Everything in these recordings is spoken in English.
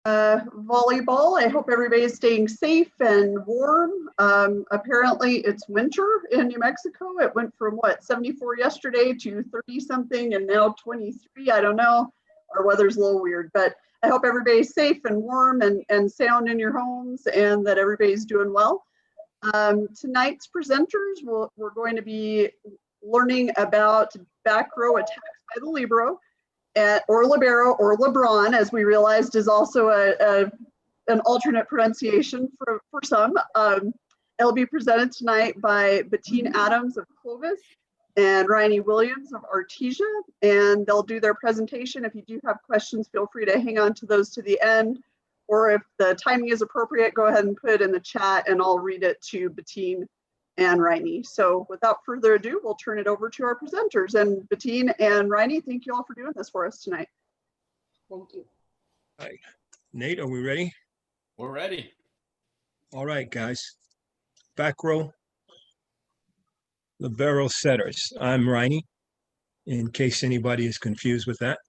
Volleyball. I hope everybody is staying safe and warm. Apparently it's winter in New Mexico. It went from 74 yesterday to 30 something and now 23. I don't know. Our weather's a little weird, but I hope everybody's safe and warm and sound in your homes and that everybody's doing well. Tonight's presenters, we're going to be learning about back row attacks by the libero. Or libero or LeBron, as we realized, is also an alternate pronunciation for some. It'll be presented tonight by Bettine Adams of Clovis and Ryan Williams of Artesia, and they'll do their presentation. If you do have questions, feel free to hang on to those to the end, or if the timing is appropriate, go ahead and put it in the chat and I'll read it to Bettine and Rainey. So without further ado, we'll turn it over to our presenters. And Bettine and Rainey, thank you all for doing this for us tonight. Thank you. All right. Nate, are we ready? We're ready. All right, guys. Back row, libero setters. I'm Rainey, in case anybody is confused with that.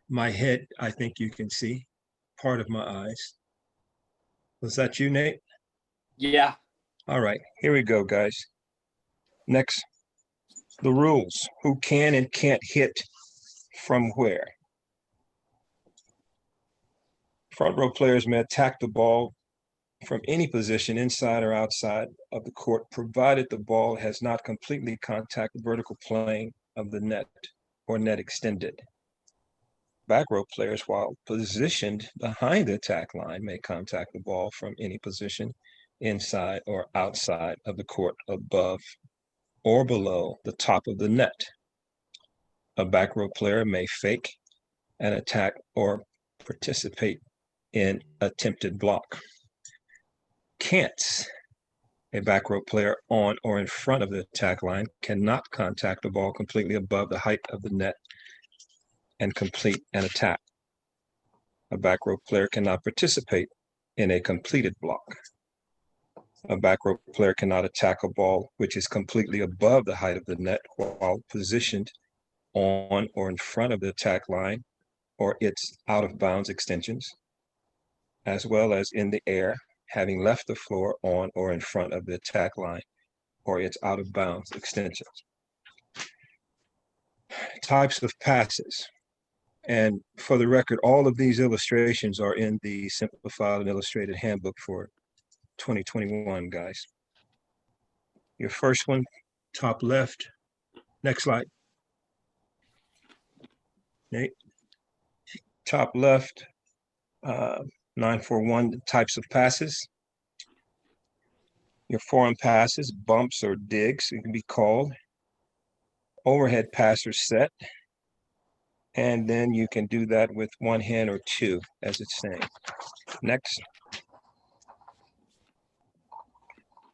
My head, I think you can see, part of my eyes. Was that you, Nate? Yeah. All right, here we go, guys. Next, the rules. Who can and can't hit from where? Front row players may attack the ball from any position inside or outside of the court, provided the ball has not completely contacted the vertical plane of the net or net extended. Back row players, while positioned behind the attack line, may contact the ball from any position inside or outside of the court, above or below the top of the net. A back row player may fake an attack or participate in attempted block. Can'ts. A back row player on or in front of the attack line cannot contact the ball completely above the height of the net and complete an attack. A back row player cannot participate in a completed block. A back row player cannot attack a ball which is completely above the height of the net while positioned on or in front of the attack line or its out of bounds extensions, as well as in the air, having left the floor on or in front of the attack line or its out of bounds extensions. Types of passes. And for the record, all of these illustrations are in the Simplified and Illustrated Handbook for 2021, guys. Your first one, top left. Next slide. Nate. Top left, 941 types of passes. Your foreign passes, bumps or digs, it can be called. Overhead passer set. And then you can do that with one hand or two, as it's saying. Next.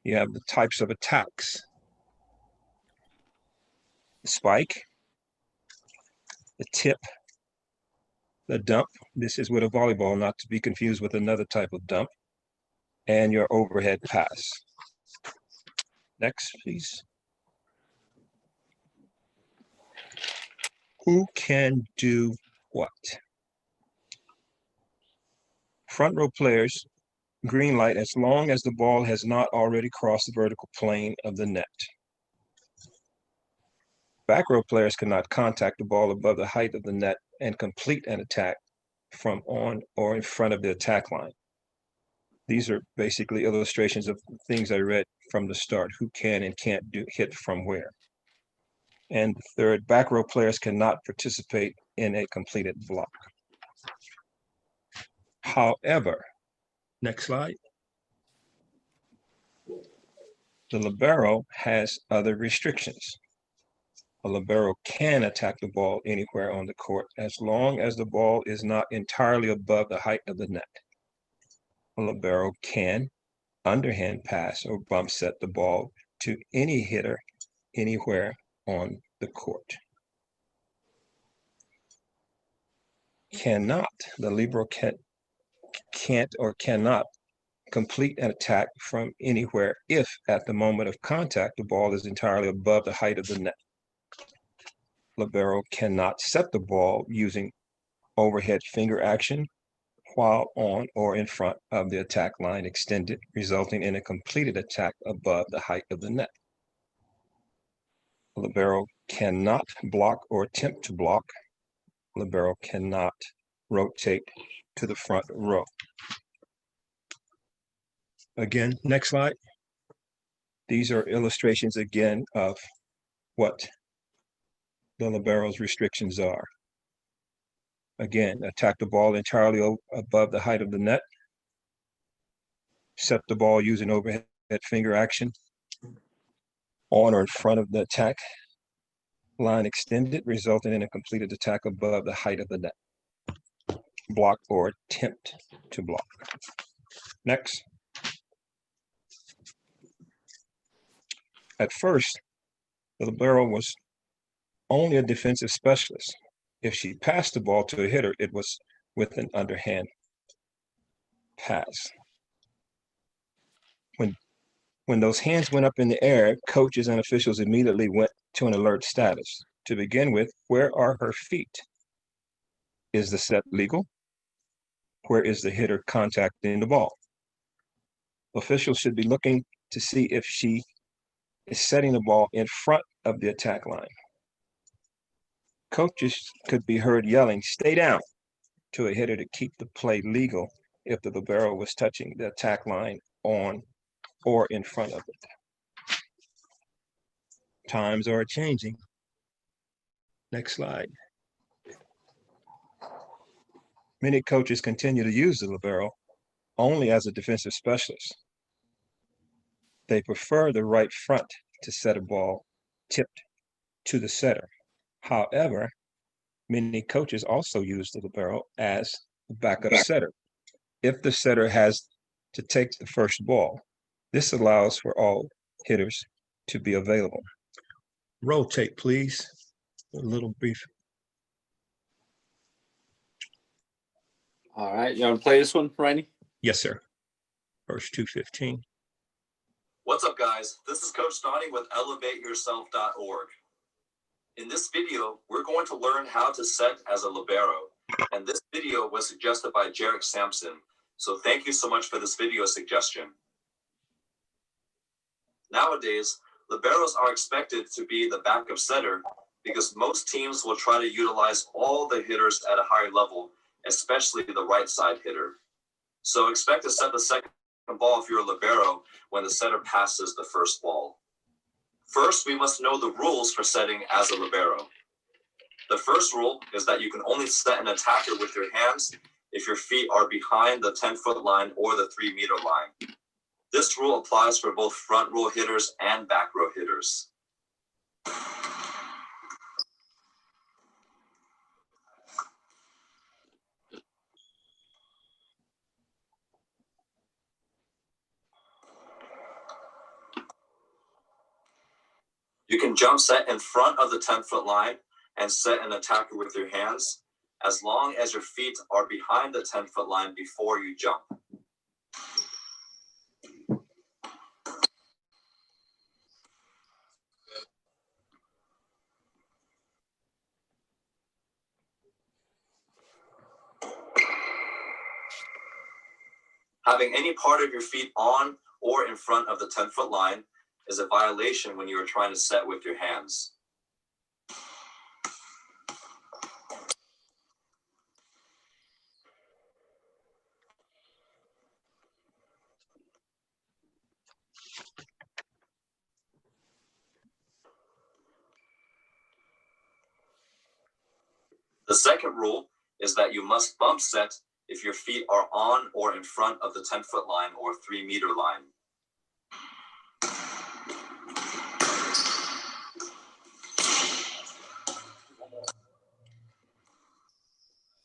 You have the types of attacks. The spike, the tip, the dump. This is with a volleyball, not to be confused with another type of dump. And your overhead pass. Next, please. Who can do what? Front row players, green light as long as the ball has not already crossed the vertical plane of the net. Back row players cannot contact the ball above the height of the net and complete an attack from on or in front of the attack line. These are basically illustrations of things I read from the start. Who can and can't hit from where? And third, back row players cannot participate in a completed block. However, next slide. The libero has other restrictions. A libero can attack the ball anywhere on the court as long as the ball is not entirely above the height of the net. A libero can underhand pass or bump set the ball to any hitter anywhere on the court. The libero can't or cannot complete an attack from anywhere if at the moment of contact the ball is entirely above the height of the net. Libero cannot set the ball using overhead finger action while on or in front of the attack line extended, resulting in a completed attack above the height of the net. Libero cannot block or attempt to block. Libero cannot rotate to the front row. Again, next slide. These are illustrations again of what the libero's restrictions are. Again, attack the ball entirely above the height of the net. Set the ball using overhead finger action on or in front of the attack line extended, resulting in a completed attack above the height of the net. Block or attempt to block. Next. At first, the libero was only a defensive specialist. If she passed the ball to a hitter, it was with an underhand pass. When those hands went up in the air, coaches and officials immediately went to an alert status. To begin with, where are her feet? Is the set legal? Where is the hitter contacting the ball? Officials should be looking to see if she is setting the ball in front of the attack line. Coaches could be heard yelling, "Stay down," to a hitter to keep the play legal if the libero was touching the attack line on or in front of it. Times are changing. Next slide. Many coaches continue to use the libero only as a defensive specialist. They prefer the right front to set a ball tipped to the setter. However, many coaches also use the libero as a backup setter. If the setter has to take the first ball, this allows for all hitters to be available. Rotate, please. A little brief. All right, you want to play this one, Randy? Yes, sir. First 215. What's up, guys? This is Coach Donnie with ElevateYourself.org. In this video, we're going to learn how to set as a libero. And this video was suggested by Jarek Sampson. So thank you so much for this video suggestion. Nowadays, liberos are expected to be the backup setter because most teams will try to utilize all the hitters at a higher level, especially the right side hitter. So expect to set the second ball if you're a libero when the setter passes the first ball. First, we must know the rules for setting as a libero. The first rule is that you can only set an attacker with your hands if your feet are behind the 10-foot line or the 3-meter line. This rule applies for both front row hitters and back row hitters. You can jump set in front of the 10-foot line and set an attacker with your hands, as long as your feet are behind the 10-foot line before you jump. Having any part of your feet on or in front of the 10-foot line is a violation when you are trying to set with your hands. The second rule is that you must bump set if your feet are on or in front of the 10-foot line or 3-meter line.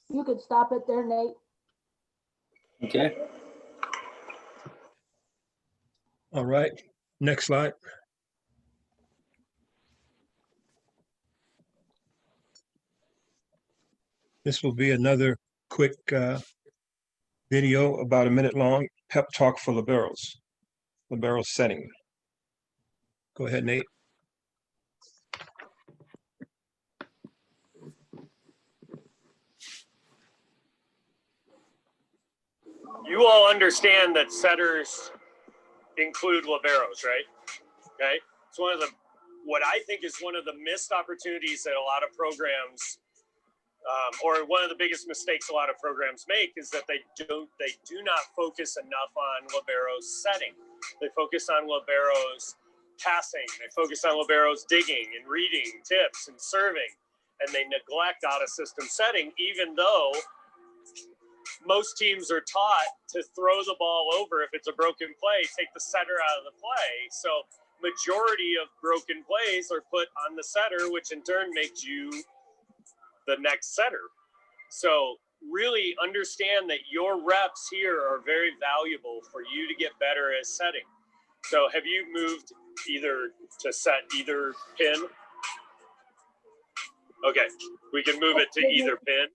You could stop it there, Nate. Okay. All right. Next slide. This will be another quick video, about a minute long, pep talk for liberos. Libero setting. Go ahead, Nate. you all understand that setters include liberos, right? Okay. It's one of the, what I think is one of the missed opportunities that a lot of programs, or one of the biggest mistakes a lot of programs make, is that they do not focus enough on liberos setting. They focus on liberos passing. They focus on liberos digging and reading tips and serving, and they neglect out of system setting, even though most teams are taught to throw the ball over if it's a broken play, take the setter out of the play. So majority of broken plays are put on the setter, which in turn makes you the next setter. So really understand that your reps here are very valuable for you to get better at setting. So have you moved either to set either pin? Okay, we can move it to either pin.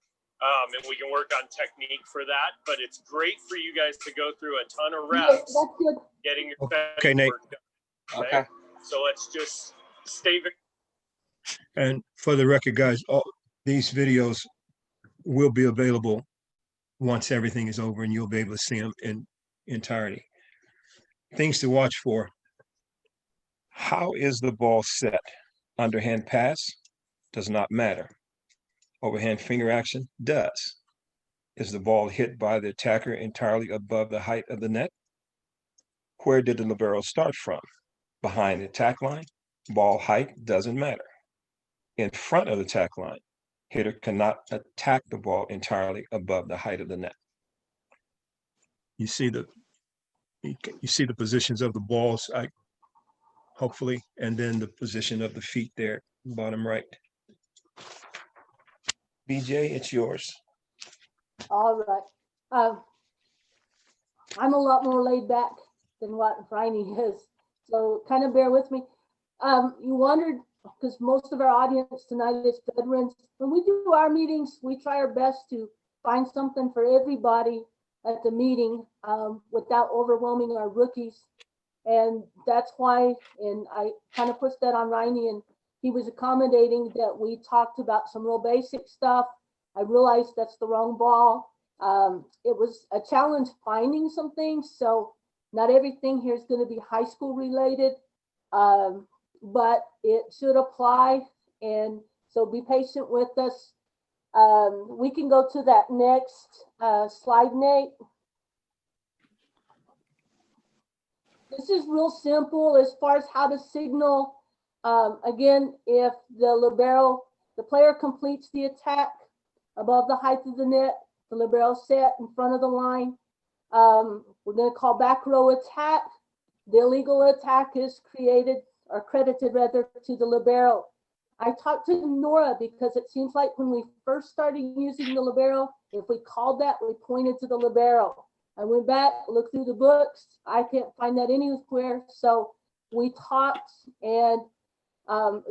And we can work on technique for that, but it's great for you guys to go through a ton of reps, That's good. getting your Okay, Nate. work done. Okay. So let's just stay very. And for the record, guys, all these videos will be available once everything is over, and you'll be able to see them in entirety. Things to watch for. How is the ball set? Underhand pass does not matter. Overhand finger action does. Is the ball hit by the attacker entirely above the height of the net? Where did the libero start from? Behind the attack line? Ball height doesn't matter. In front of the attack line, hitter cannot attack the ball entirely above the height of the net. You see the positions of the balls, hopefully, and then the position of the feet there, bottom right. BJ, it's yours. All right. I'm a lot more laid back than what Bryony is, so kind of bear with me. You wondered, because most of our audience tonight is veterans. When we do our meetings, we try our best to find something for everybody at the meeting without overwhelming our rookies. And that's why, and I kind of pushed that on Riney, and he was accommodating that we talked about some real basic stuff. I realized that's the wrong ball. It was a challenge finding some things, so not everything here is going to be high school related, but it should apply, and so be patient with us. We can go to that next slide, Nate. This is real simple as far as how to signal. Again, if the libero, the player completes the attack above the height of the net, the libero set in front of the line. We're going to call back row attack. The illegal attack is created or credited rather to the libero. I talked to Nora because it seems like when we first started using the libero, if we called that, we pointed to the libero. I went back, looked through the books. I can't find that anywhere. So we talked, and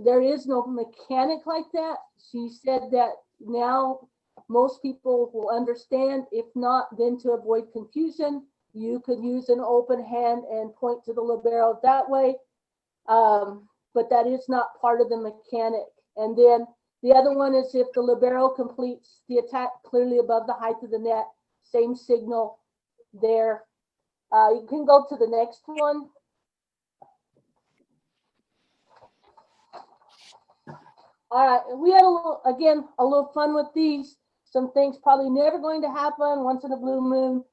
there is no mechanic like that. She said that now most people will understand. If not, then to avoid confusion, you could use an open hand and point to the libero that way. But that is not part of the mechanic. And then the other one is if the libero completes the attack clearly above the height of the net, same signal there. You can go to the next one. All right, we had a little fun with these. Some things probably never going to happen, once in a blue moon.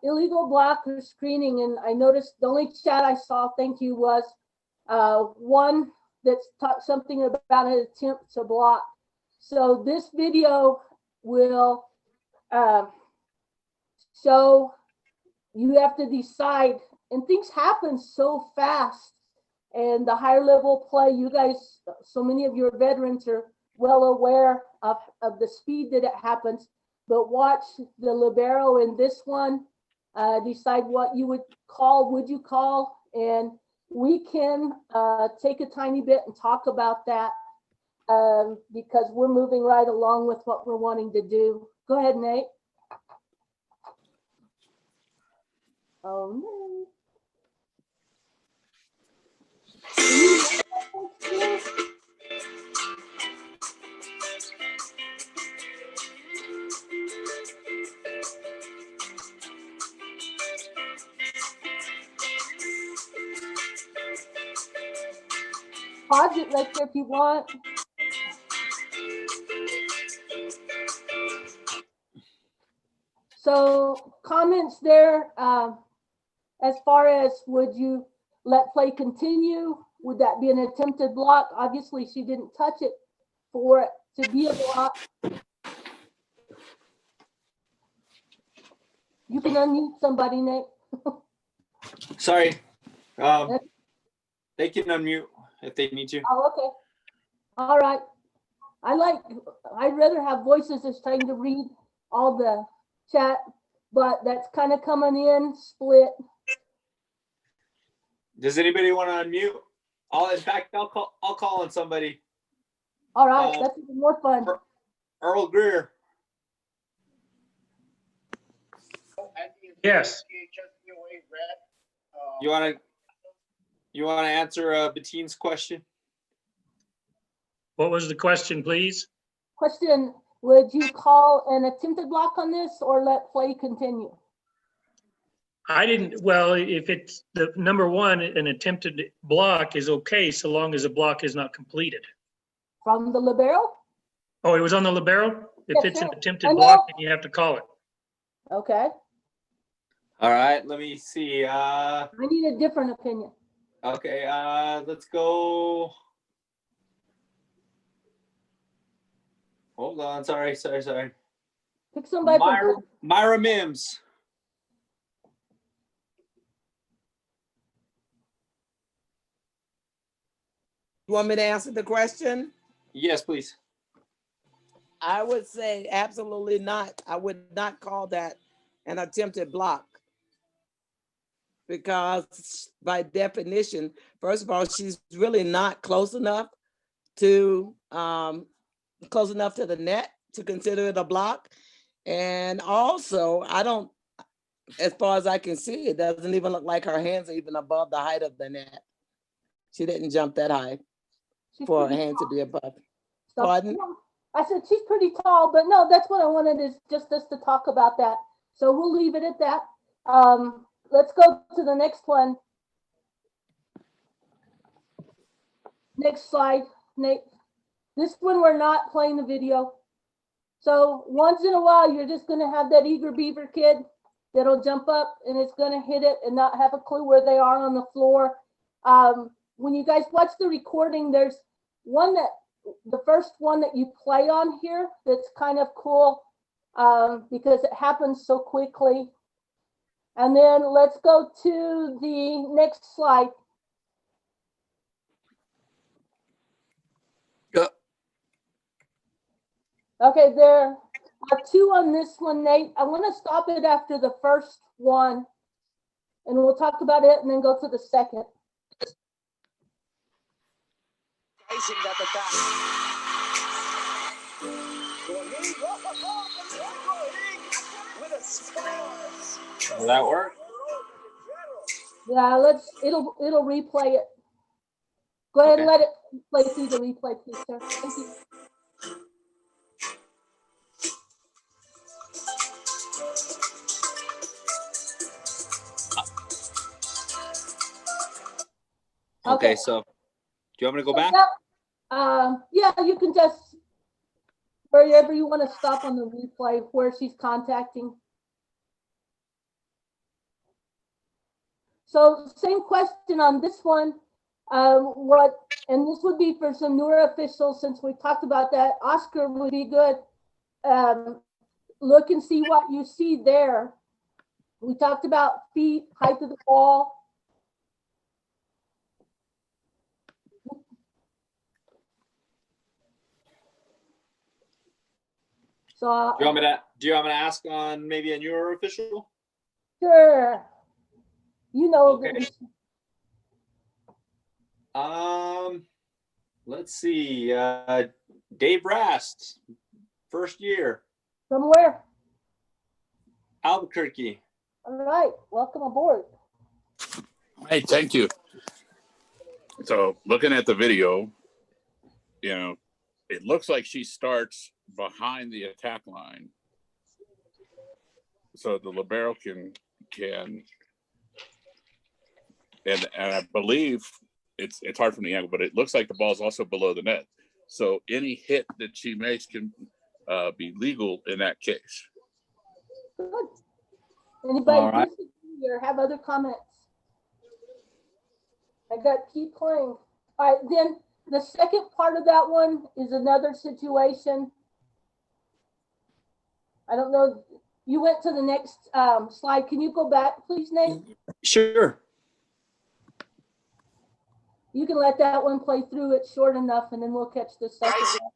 Illegal blocker screening, and I noticed the only chat I saw, thank you, was one that's taught something about an attempt to block. So this video will show you have to decide, and things happen so fast. And the higher level play, you guys, so many of your veterans are well aware of the speed that it happens, but watch the libero in this one, decide what you would you call, and we can take a tiny bit and talk about that because we're moving right along with what we're wanting to do. Go ahead, Nate. Oh, no. pause it right there if you want. So comments there, as far as would you let play continue? Would that be an attempted block? Obviously, she didn't touch it for it to be a block. You can unmute somebody, Nate. Sorry. They can unmute if they need to. Oh, okay. All right. I'd rather have voices that's trying to read all the chat, but that's kind of coming in split. Does anybody want to unmute? In fact, I'll call on somebody. All right, that's even more fun. Earl Greer. Yes. You want to answer Bettine's question? What was the question, please? Question, would you call an attempted block on this or let play continue? Well, if it's the number one, an attempted block is okay, so long as the block is not completed. From the libero? Oh, it was on the libero? If Yes, it's an sir. attempted block, then you have to call it. Okay, All right, let me see. I need a different opinion. Okay, let's go. Hold on, sorry. Pick somebody. Myra Mims. You want me to answer the question? Yes, please. I would say absolutely not. I would not call that an attempted block. Because by definition, first of all, she's really not close enough to the net to consider it a block. And also, as far as I can see, it doesn't even look like her hands are even above the height of the net. She didn't jump that high for her hand to be above. Pardon? I said she's pretty tall, but no, that's what I wanted is just us to talk about that. So we'll leave it at that. Let's go to the next one. Next slide, Nate. This one, we're not playing the video. So once in a while, you're just gonna have that eager beaver kid that'll jump up and it's gonna hit it and not have a clue where they are on the floor. When you guys watch the recording, there's the first one that you play on here that's kind of cool because it happens so quickly. And then let's go to the next slide. Go. Okay, there are two on this one, Nate. I want to stop it after the first one and we'll talk about it and then go to the second. Will that work? Yeah, it'll replay it. Go ahead and let it play through the replay, please, sir. Thank you. Okay, so do you want me to go back? Yeah, you can just wherever you want to stop on the replay where she's contacting. So same question on this one. And this would be for some newer officials since we talked about that. Oscar would be good. Look and see what you see there. We talked about feet, height of the ball. So Do you want me to ask on maybe a newer official? sure. You know. Okay. Let's see. Dave Rast, first year. From where? Albuquerque. All right, welcome aboard. Hey, thank you. So looking at the video, it looks like she starts behind the attack line. So the libero can and I believe it's hard from the angle, but it looks like the ball's also below the net. So any hit that she makes can be legal in that case. Good. Anybody All right. disagree or have other comments? I got keep playing. All right, then the second part of that one is another situation. I don't know. You went to the next slide. Can you go back, please, Nate? Sure. You can let that one play through. It's short enough, and then we'll catch the second one.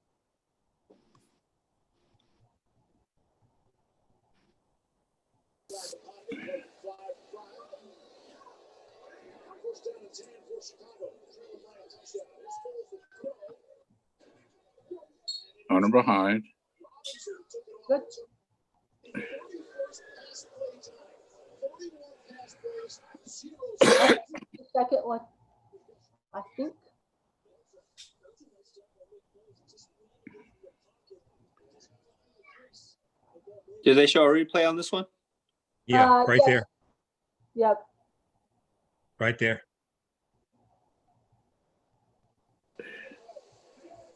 On and behind. Good. The second one, I think. Did they show a replay on this one? Yeah, right Yes. there, Yep. right there.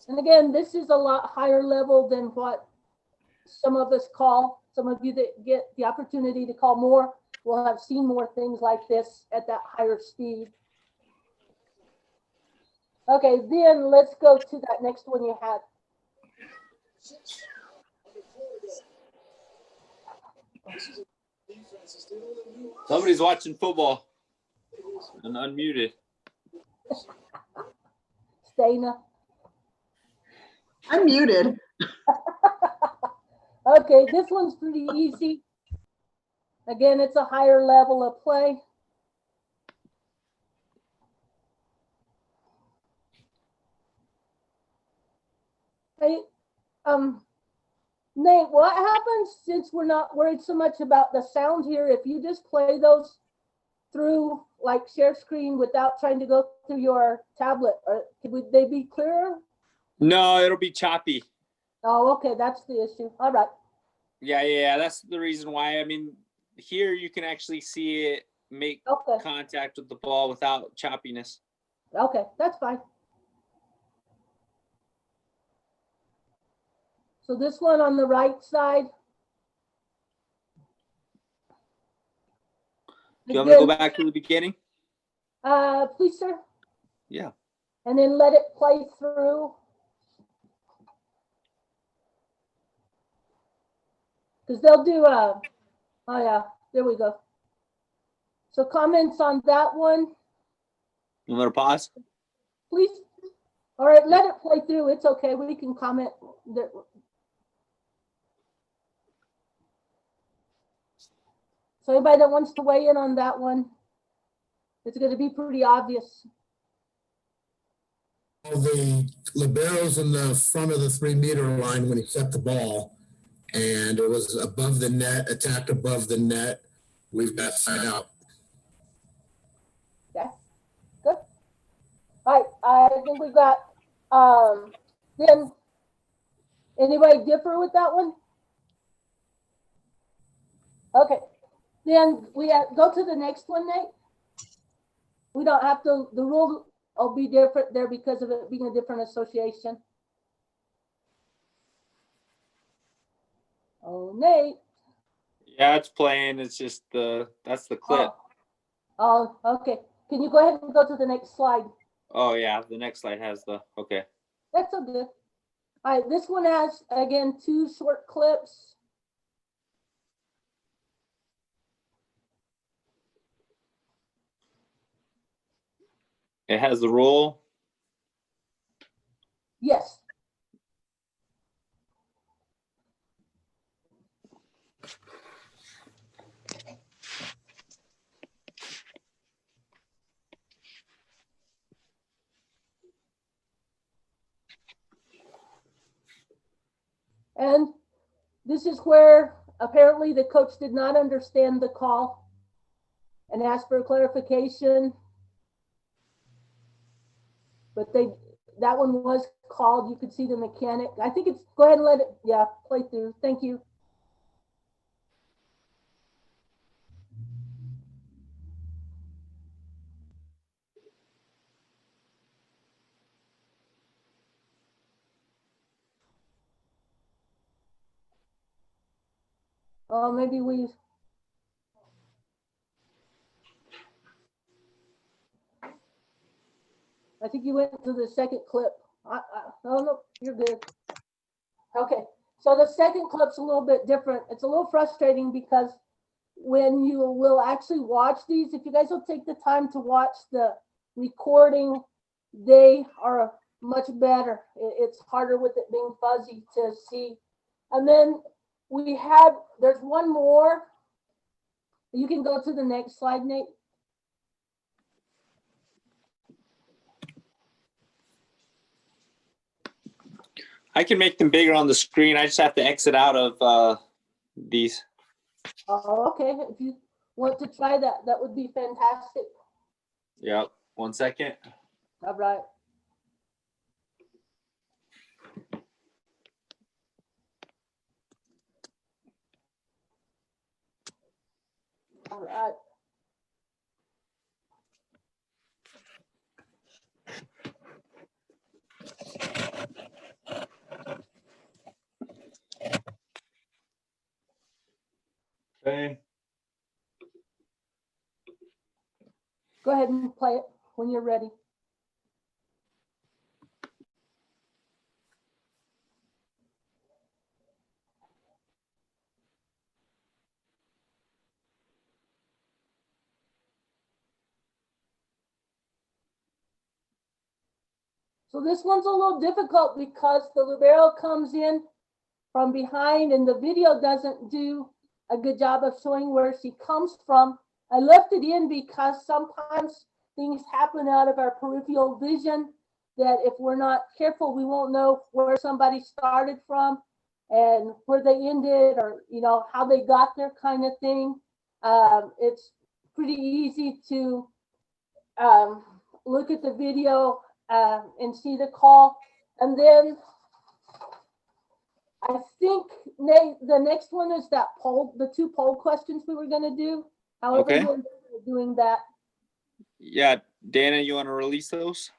And again, this is a lot higher level than what some of us call. Some of you that get the opportunity to call more will have seen more things like this at that higher speed. Okay, then let's go to that next one you had. Somebody's watching football and unmuted. Dana. I'm muted. Okay, this one's pretty easy. Again, it's a higher level of play. Hey, Nate, what happens since we're not worried so much about the sound here? If you just play those through like share screen without trying to go through your tablet, or would they be clearer? No, it'll be choppy. Oh, okay, that's the issue. All right. Yeah, that's the reason why. I mean, here you can actually see it make Okay. contact with the ball without choppiness. Okay, that's fine. So this one on the right side. Do you want me to go Again, back to the beginning? please, sir. Yeah. And then let it play through. Because they'll do oh yeah, there we go. So comments on that one, You want to pause? please. All right, let it play through. It's okay. We can comment. So anybody that wants to weigh in on that one, it's going to be pretty obvious. The liberos in the front of the 3-meter line when he set the ball, and it was above the net, attacked above the net. We've got side out. Yeah, good. All right, I think we got, then, anybody differ with that one? Okay, then we go to the next one, Nate. We don't have to, the rule will be different there because of it being a different association. Oh, Nate. Yeah, it's playing. It's just that's the clip. Oh, okay. Can you go ahead and go to the next slide? Oh yeah, the next slide has the, okay. That's so good. All right, this one has, again, 2 short clips. It has the rule. Yes. And this is where apparently the coach did not understand the call and asked for clarification. But that one was called. You could see the mechanic. I think it's, go ahead and let it, yeah, play through. Thank you. Oh, maybe we. I think you went to the second clip. Oh, no, you're good. Okay, so the second clip's a little bit different. It's a little frustrating because when you will actually watch these, if you guys will take the time to watch the recording, they are much better. It's harder with it being fuzzy to see. And then there's one more. You can go to the next slide, Nate. I can make them bigger on the screen. I just have to exit out of these. Oh, okay. If you want to try that, that would be fantastic. Yep. 1 second. All right. All right. Okay. Go ahead and play it when you're ready. So this one's a little difficult because the libero comes in from behind and the video doesn't do a good job of showing where she comes from. I left it in because sometimes things happen out of our peripheral vision that if we're not careful, we won't know where somebody started from and where they ended, or how they got there, kind of thing. It's pretty easy to look at the video and see the call. And then I think, Nate, the next one is that poll, the 2 poll questions we were going to do. However, Okay. you're doing that. Yeah, Dana, you want to release those?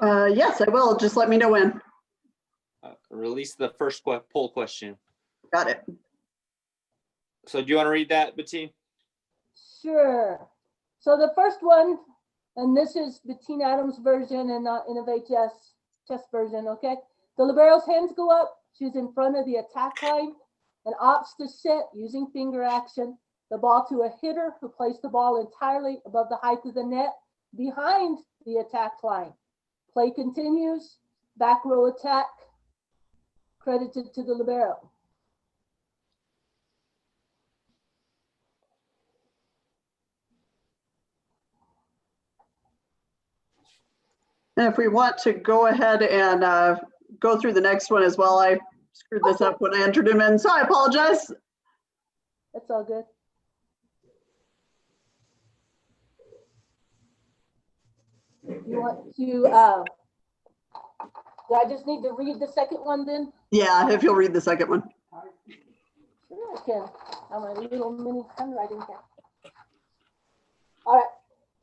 Yes, I will. Just let me know when. Release the first poll question. Got it. So do you want to read that, Bettine? Sure. So the first one, and this is Bettine Adams' version and not Innovate chess version, okay? The libero's hands go up. She's in front of the attack line and opts to set using finger action the ball to a hitter who placed the ball entirely above the height of the net behind the attack line. Play continues, back row attack, credited to the libero. And if we want to go ahead and go through the next one as well, I screwed this up when I entered him in, so I apologize. That's all good. You want to, do I just need to read the second one then? Yeah, if you'll read the second one. Sure, I can. On my little mini handwriting here. All right.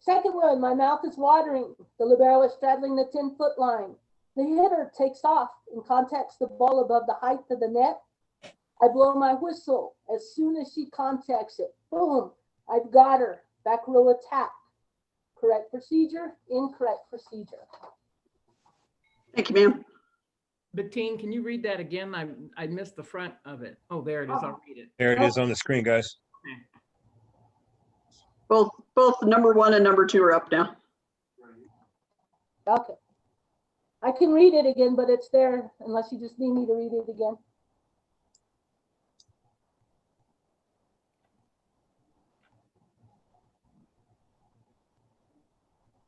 Second one, my mouth is watering. The libero is straddling the 10-foot line. The hitter takes off and contacts the ball above the height of the net. I blow my whistle as soon as she contacts it. Boom, I've got her. Back row attack. Correct procedure, incorrect procedure. Thank you, ma'am. Bettine, can you read that again? I missed the front of it. Oh, there it is. I'll read it. There it is on the screen, guys. Both number 1 and number 2 are up now. Okay. I can read it again, but it's there unless you just need me to read it again.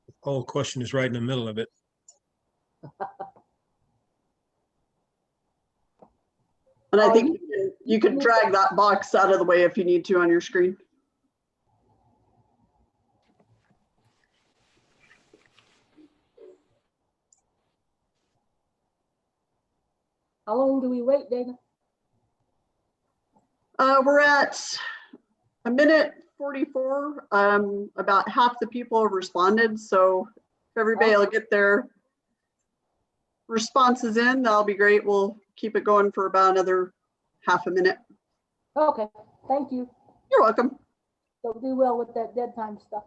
The poll question is right in the middle of it. And I think you can drag that box out of the way if you need to on your screen. How long do we wait, Dana? We're at 1 minute 44. About half the people have responded, so if everybody will get their responses in, that'll be great. We'll keep it going for about another half a minute. Okay, thank you. You're welcome. Don't do well with that dead time stuff.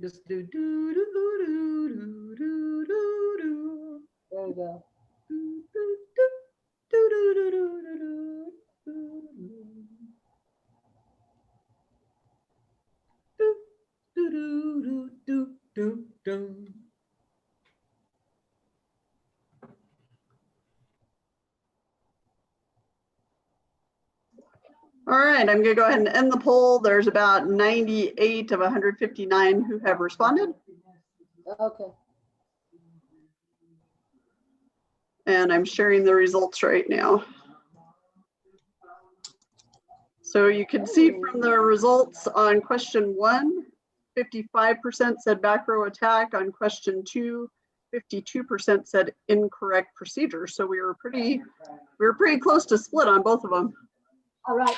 Just do do do do do do do do. There you go. Do do do do do do do do do do do do. All right, I'm gonna go ahead and end the poll. There's about 98 of 159 who have responded. Okay. And I'm sharing the results right now. So you can see from the results on question 1, 55% said back row attack. On question 2, 52% said incorrect procedure. So we were pretty close to split on both of them. All right.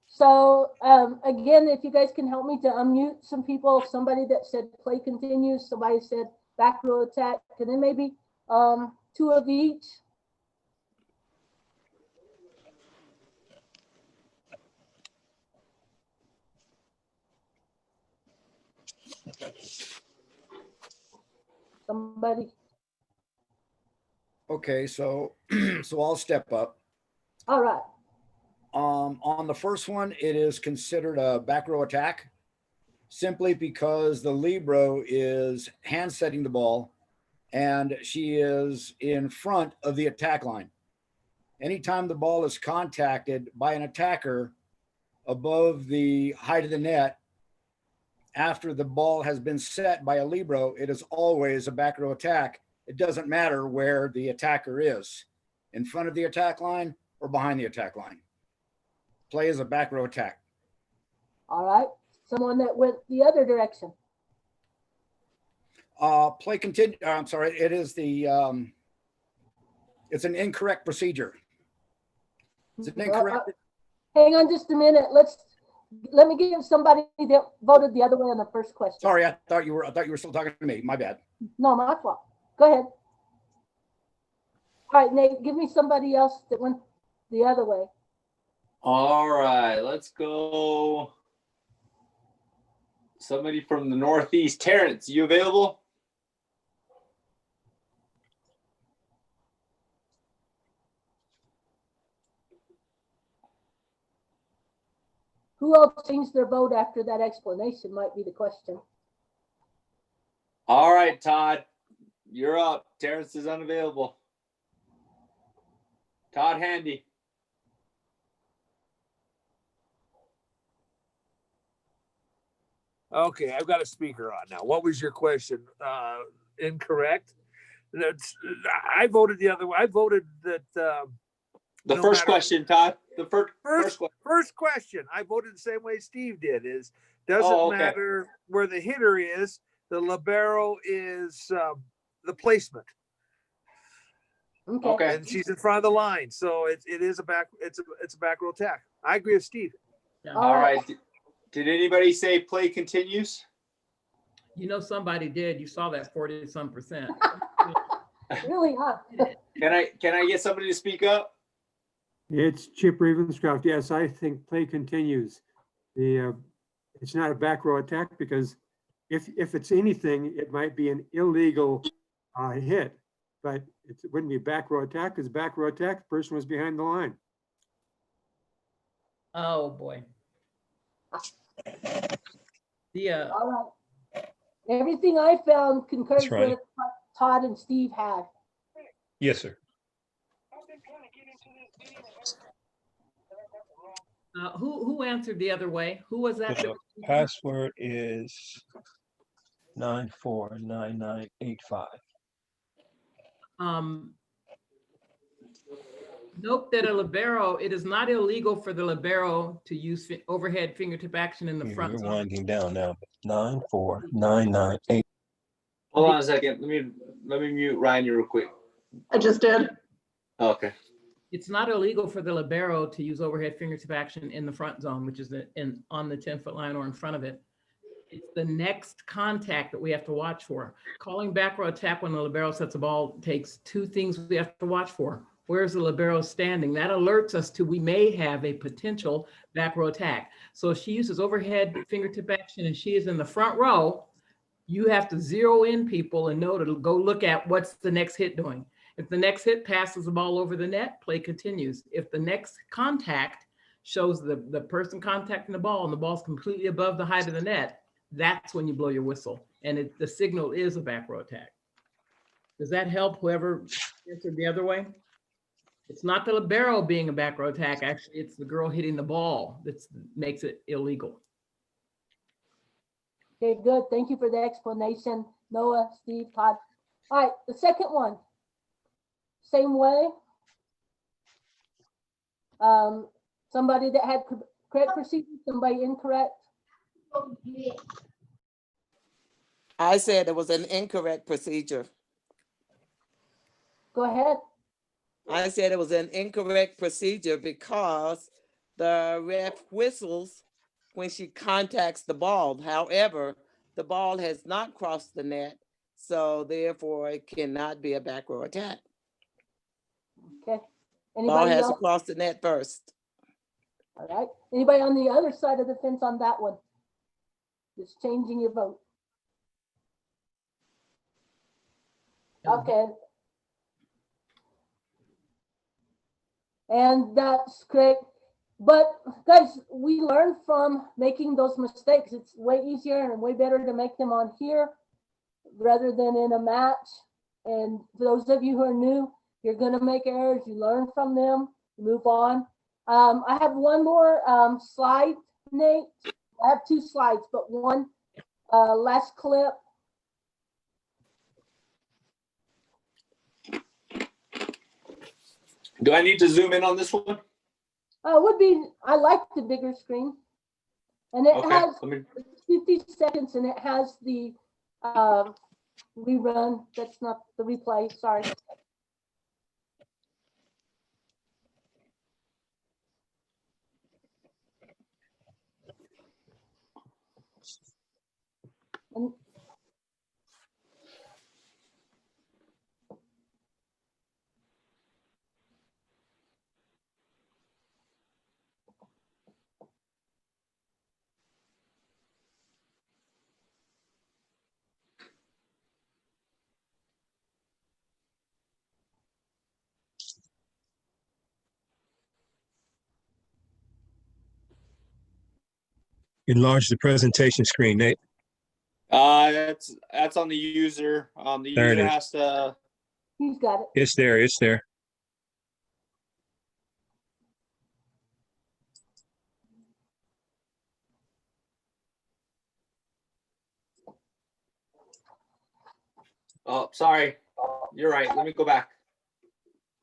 So again, if you guys can help me to unmute some people, somebody that said play continues, somebody said back row attack, and then maybe 2 of each. Somebody. Okay, so I'll step up. All right. On the first one, it is considered a back row attack simply because the libero is hand setting the ball and she is in front of the attack line. Anytime the ball is contacted by an attacker above the height of the net, after the ball has been set by a libero, it is always a back row attack. It doesn't matter where the attacker is, in front of the attack line or behind the attack line. Play is a back row attack. All right. Someone that went the other direction. Play continue. I'm sorry. It is the. It's an incorrect procedure. It's an incorrect. Hang on just a minute. Let me give somebody that voted the other way on the first question. Sorry, I thought you were still talking to me. My bad. No, my fault. Go ahead. All right, Nate, give me somebody else that went the other way. All right, let's go. Somebody from the Northeast. Terrence, you available? Who else changed their vote after that explanation might be the question. All right, Todd, you're up. Terrence is unavailable. Todd Handy. Okay, I've got a speaker on now. What was your question? Incorrect. I voted the other way. I voted that. The first question, Todd. The first question. I voted the same way Steve did. Is doesn't matter where the hitter is. The libero is the placement. Okay. And she's in front of the line, so it is a back. It's a back row attack. I agree with Steve. Yeah. All right. Did anybody say play continues? You know, somebody did. You saw that 40-some%. Really, huh? Can I get somebody to speak up? It's Chip Ravenscroft. Yes, I think play continues. It's not a back row attack because if it's anything, it might be an illegal hit, but it wouldn't be a back row attack because back row attack, the person was behind the line. Oh boy. All right. Everything I found concurs right. with what Todd and Steve had. Yes, sir. Who answered the other way? Who was that? The password is 949985. Note that a libero, it is not illegal for the libero to use overhead fingertip action in the front. You're winding down now. 94998. Hold on a second. Let me mute Ryan real quick. I just did. Okay. It's not illegal for the libero to use overhead fingertip action in the front zone, which is on the 10-foot line or in front of it. It's the next contact that we have to watch for. Calling back row attack when the libero sets the ball takes 2 things we have to watch for. Where's the libero standing? That alerts us to we may have a potential back row attack. So if she uses overhead fingertip action and she is in the front row, you have to zero in people and know to go look at what's the next hit doing. If the next hit passes the ball over the net, play continues. If the next contact shows the person contacting the ball and the ball's completely above the height of the net, that's when you blow your whistle. And the signal is a back row attack. Does that help whoever answered the other way? It's not the libero being a back row attack. Actually, it's the girl hitting the ball that makes it illegal. Okay, good. Thank you for the explanation, Noah, Steve, Todd. All right, the second one. Same way. Somebody that had correct procedure, somebody incorrect. I said it was an incorrect procedure. Go ahead. I said it was an incorrect procedure because the ref whistles when she contacts the ball. However, the ball has not crossed the net, so therefore it cannot be a back row attack. Okay. Ball Anybody has to else? cross the net first. All right. Anybody on the other side of the fence on that one? Just changing your vote. Okay. And that's correct. But guys, we learn from making those mistakes. It's way easier and way better to make them on here rather than in a match. And for those of you who are new, you're going to make errors. You learn from them, move on. I have one more slide, Nate. I have two slides, but one last clip. Do I need to zoom in on this one? Would be, I like the bigger screen. And it Okay, has let me- 50 seconds and it has the rerun. That's not the replay, sorry. And Enlarge the presentation screen, Nate. That's on the user. The There it user is. has to. he's got it. It's there, it's there. Oh, sorry. You're right. Let me go back.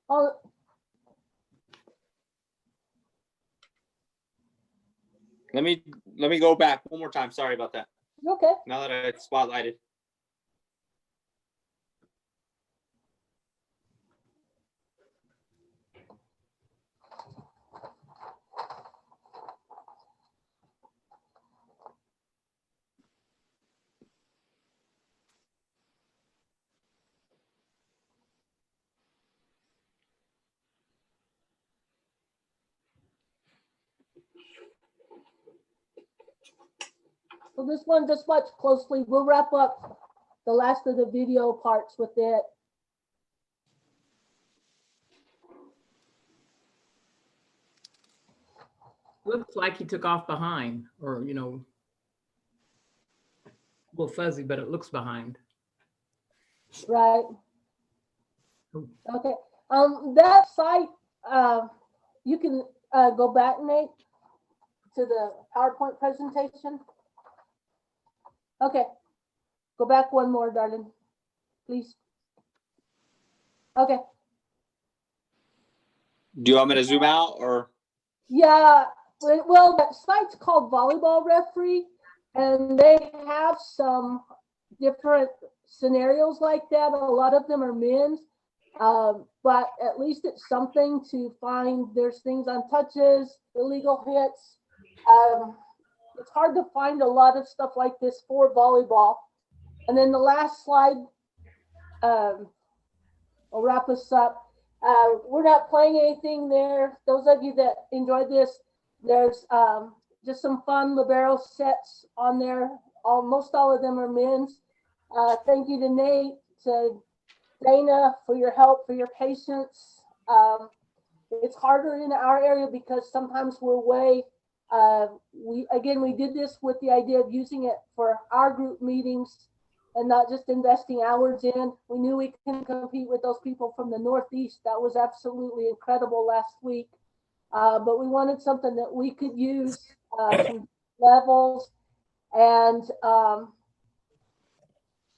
Oh, Let me go back one more time. Sorry about that. okay. Now that I spotlighted. So this one, just watch closely. We'll wrap up the last of the video parts with it. Looks like he took off behind, or, you know, a little fuzzy, but it looks behind. Right. Okay. That site, you can go back, Nate, to the PowerPoint presentation. Okay. Go back one more, darling, please. Okay. Do you want me to zoom out or? Yeah. Well, that site's called Volleyball Referee, and they have some different scenarios like that. A lot of them are men's, but at least it's something to find. There's things on touches, illegal hits. It's hard to find a lot of stuff like this for volleyball. And then the last slide, I'll wrap us up. We're not playing anything there. Those of you that enjoyed this, there's just some fun libero sets on there. Almost all of them are men's. Thank you to Nate, to Dana for your help, for your patience. It's harder in our area because sometimes we're way, we did this with the idea of using it for our group meetings and not just investing hours in. We knew we couldn't compete with those people from the Northeast. That was absolutely incredible last week. But we wanted something that we could use, some levels, and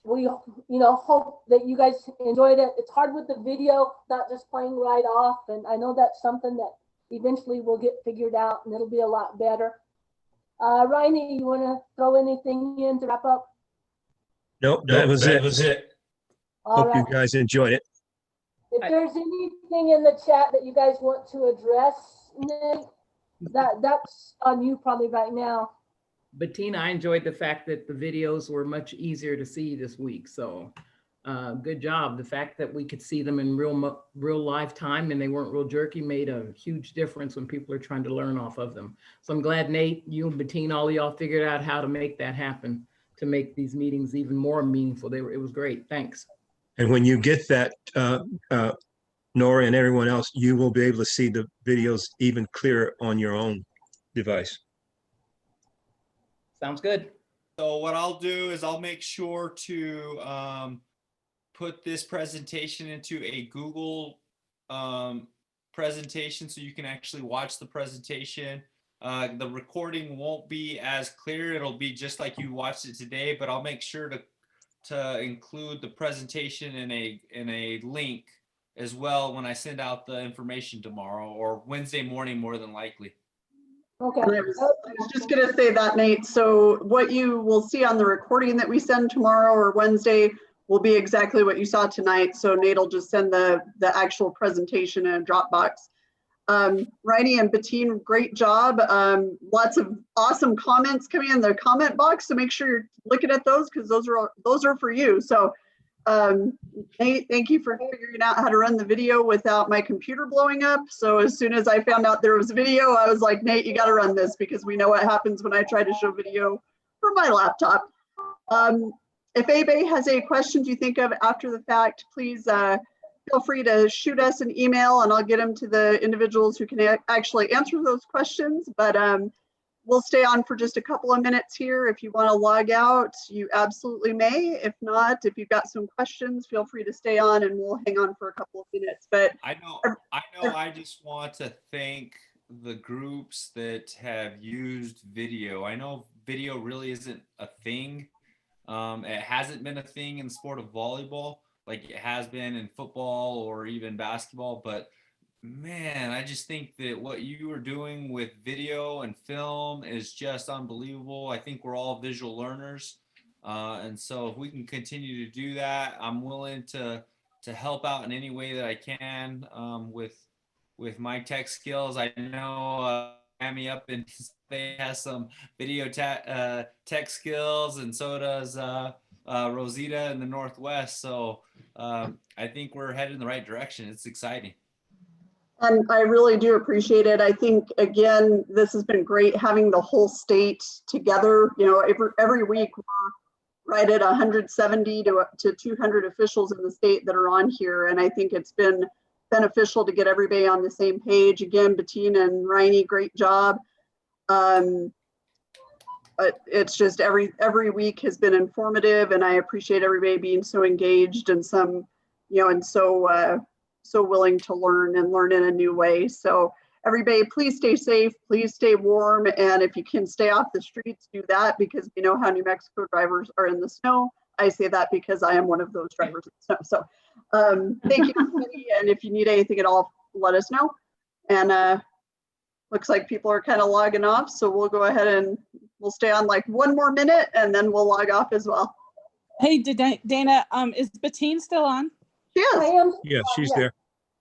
we hope that you guys enjoyed it. It's hard with the video, not just playing right off, and I know that's something that eventually will get figured out and it'll be a lot better. Rainy, you want to throw anything in to wrap up? Nope, that was it. All Hope right. you guys enjoyed it. If there's anything in the chat that you guys want to address, Nick, that's on you probably right now. Bettina, I enjoyed the fact that the videos were much easier to see this week. So good job. The fact that we could see them in real live time and they weren't real jerky made a huge difference when people are trying to learn off of them. So I'm glad Nate, you and Bettina, all of y'all figured out how to make that happen, to make these meetings even more meaningful. It was great. Thanks. And when you get that, Nora and everyone else, you will be able to see the videos even clearer on your own device. Sounds good. So what I'll do is I'll make sure to put this presentation into a Google presentation so you can actually watch the presentation. The recording won't be as clear. It'll be just like you watched it today, but I'll make sure to include the presentation in a link as well when I send out the information tomorrow or Wednesday morning, more than likely. Okay. I was just going to say that, Nate. So what you will see on the recording that we send tomorrow or Wednesday will be exactly what you saw tonight. So Nate will just send the actual presentation in a Dropbox. Rainy and Bettine, great job. Lots of awesome comments coming in the comment box. So make sure you're looking at those because those are for you. So Nate, thank you for figuring out how to run the video without my computer blowing up. So as soon as I found out there was video, I was like, Nate, you got to run this because we know what happens when I try to show video from my laptop. If anybody has any questions you think of after the fact, please feel free to shoot us an email and I'll get them to the individuals who can actually answer those questions. But we'll stay on for just a couple of minutes here. If you want to log out, you absolutely may. If not, if you've got some questions, feel free to stay on and we'll hang on for a couple of minutes. But I just want to thank the groups that have used video. I know video really isn't a thing. It hasn't been a thing in the sport of volleyball like it has been in football or even basketball, but man, I just think that what you are doing with video and film is just unbelievable. I think we're all visual learners. And so if we can continue to do that, I'm willing to help out in any way that I can with my tech skills. I know Amy up in Spain has some video tech skills, and so does Rosita in the Northwest. So I think we're headed in the right direction. It's exciting. And I really do appreciate it. I think, again, this has been great having the whole state together. You know, every week we're right at 170 to 200 officials in the state that are on here. And I think it's been beneficial to get everybody on the same page. Again, Bettina and Rainy, great job. It's just every week has been informative, and I appreciate everybody being so engaged and and so willing to learn in a new way. So everybody, please stay safe, please stay warm, and if you can stay off the streets, do that, because we know how New Mexico drivers are in the snow. I say that because I am one of those drivers in the snow. So thank you, everybody, and if you need anything at all, let us know. And looks like people are kind of logging off, so we'll go ahead and we'll stay on like one more minute, and then we'll log off as well. Hey, Dana, is Bettine still on? Yes. Yeah, she's there.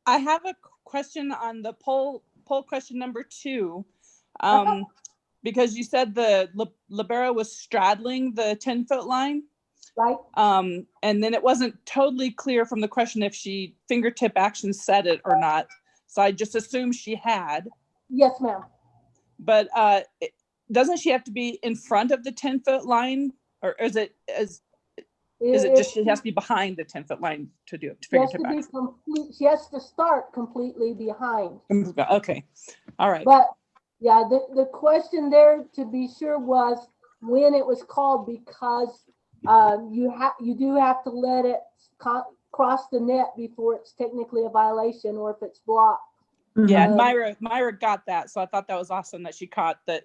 I have a question on the poll question number 2, because you said the libero was straddling the 10-foot line. Right. And then it wasn't totally clear from the question if she fingertip action set it or not. So I just assumed she had. Yes, ma'am. But doesn't she have to be in front of the 10-foot line, or is it just she has to be behind the 10-foot line to do it? She has to be complete. She has to start completely behind. Okay, all right. But yeah, the question there to be sure was when it was called, because you do have to let it cross the net before it's technically a violation, or if it's blocked. Yeah, Myra got that, so I thought that was awesome that she caught that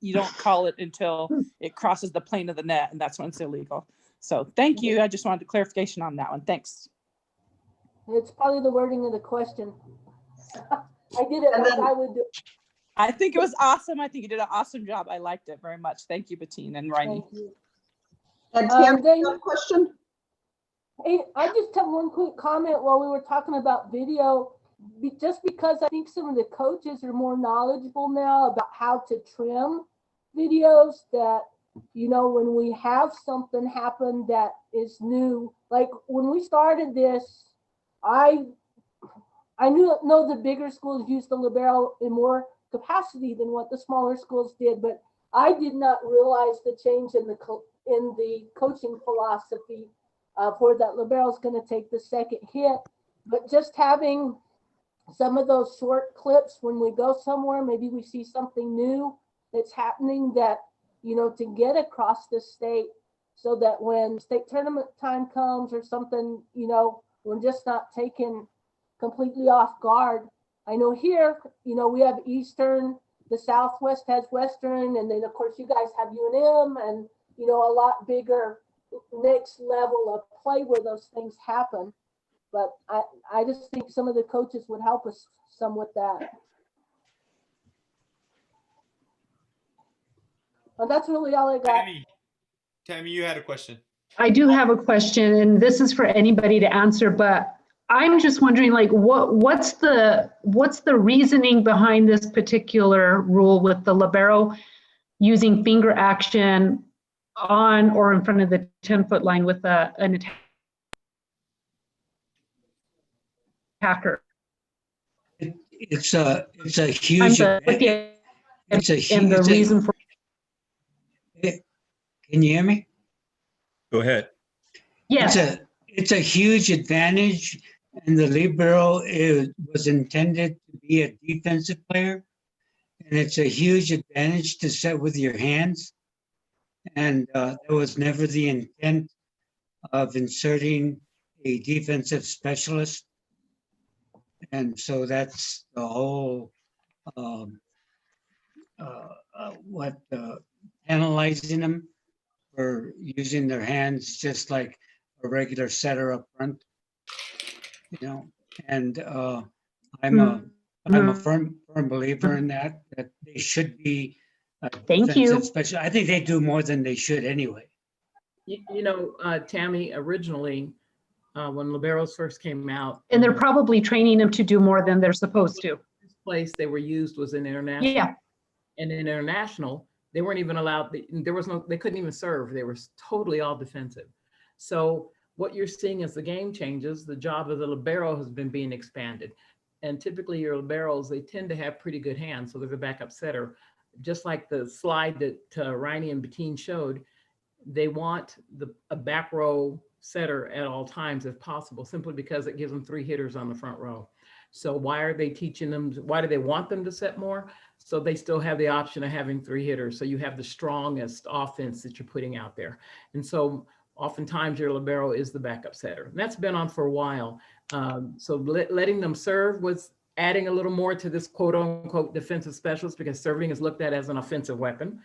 you don't call it until it crosses the plane of the net, and that's when it's illegal. So thank you. I just wanted clarification on that one. Thanks. It's probably the wording of the question. I did it like I would do. I think it was awesome. I think you did an awesome job. I liked it very much. Thank you, Bettine and Riney. Thank you. And Tam, you have a question? Hey, I just have one quick comment while we were talking about video. Just because I think some of the coaches are more knowledgeable now about how to trim videos, that, you know, when we have something happen that is new, like when we started this, I know the bigger schools use the libero in more capacity than what the smaller schools did, but I did not realize the change in the coaching philosophy for that libero is going to take the second hit. But just having some of those short clips when we go somewhere, maybe we see something new that's happening, that, you know, to get across the state, so that when state tournament time comes or something, you know, we're just not taken completely off guard. I know here, you know, we have Eastern, the Southwest has Western, and then of course you guys have UNM, and, you know, a lot bigger next level of play where those things happen. But I just think some of the coaches would help us some with that. Well, that's really all I got. Tammy, you had a question. I do have a question, and this is for anybody to answer, but I'm just wondering, like, what's the reasoning behind this particular rule with the libero using finger action on or in front of the 10-foot line with an attacker? It's a huge reason for. Can you hear me? Go ahead. Yes. It's a huge advantage, and the libero was intended to be a defensive player, and it's a huge advantage to set with your hands. And that was never the intent of inserting a defensive specialist. And so that's the whole penalizing them for using their hands just like a regular setter up front, you know. And I'm a firm believer in that they should be Thank you. special. I think they do more than they should anyway. You know, Tammy, originally, when liberos first came out, And they're probably training them to do more than they're supposed to. this place they were used was in international. Yeah. And in international, they weren't even allowed, they couldn't even serve. They were totally all defensive. So what you're seeing as the game changes, the job of the libero has been being expanded. And typically your liberos, they tend to have pretty good hands. So they're the backup setter. Just like the slide that Riney and Bettine showed, they want a back row setter at all times if possible, simply because it gives them 3 hitters on the front row. So why are they teaching them? Why do they want them to set more? So they still have the option of having 3 hitters. So you have the strongest offense that you're putting out there. And so oftentimes your libero is the backup setter. And that's been on for a while. So letting them serve was adding a little more to this quote unquote defensive specialist, because serving is looked at as an offensive weapon.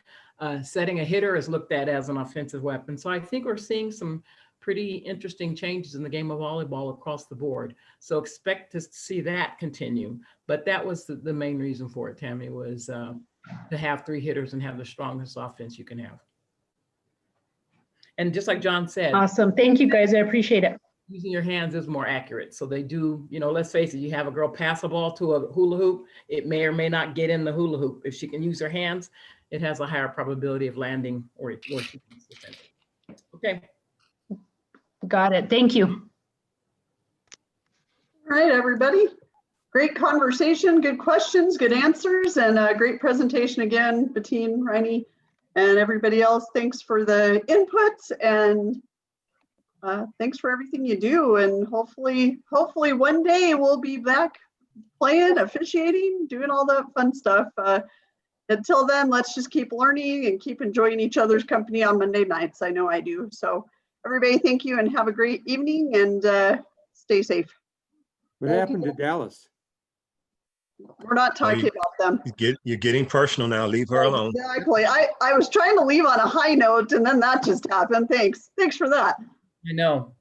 Setting a hitter is looked at as an offensive weapon. So I think we're seeing some pretty interesting changes in the game of volleyball across the board. So expect to see that continue. But that was the main reason for it, Tammy, was to have 3 hitters and have the strongest offense you can have. And just like John said. Awesome. Thank you guys. I appreciate it. Using your hands is more accurate. So they do, you know, let's face it, you have a girl pass a ball to a hula hoop, it may or may not get in the hula hoop. If she can use her hands, it has a higher probability of landing or she can defend it. Okay. Got it. Thank you. All right, everybody. Great conversation, good questions, good answers, and a great presentation again, Bettine, Reini, and everybody else. Thanks for the inputs and thanks for everything you do. And hopefully one day we'll be back playing, officiating, doing all that fun stuff. Until then, let's just keep learning and keep enjoying each other's company on Monday nights. I know I do. So everybody, thank you and have a great evening and stay safe. What happened to Dallas? We're not talking about them. You're getting personal now. Leave her alone. Exactly. I was trying to leave on a high note and then that just happened. Thanks for that. I know.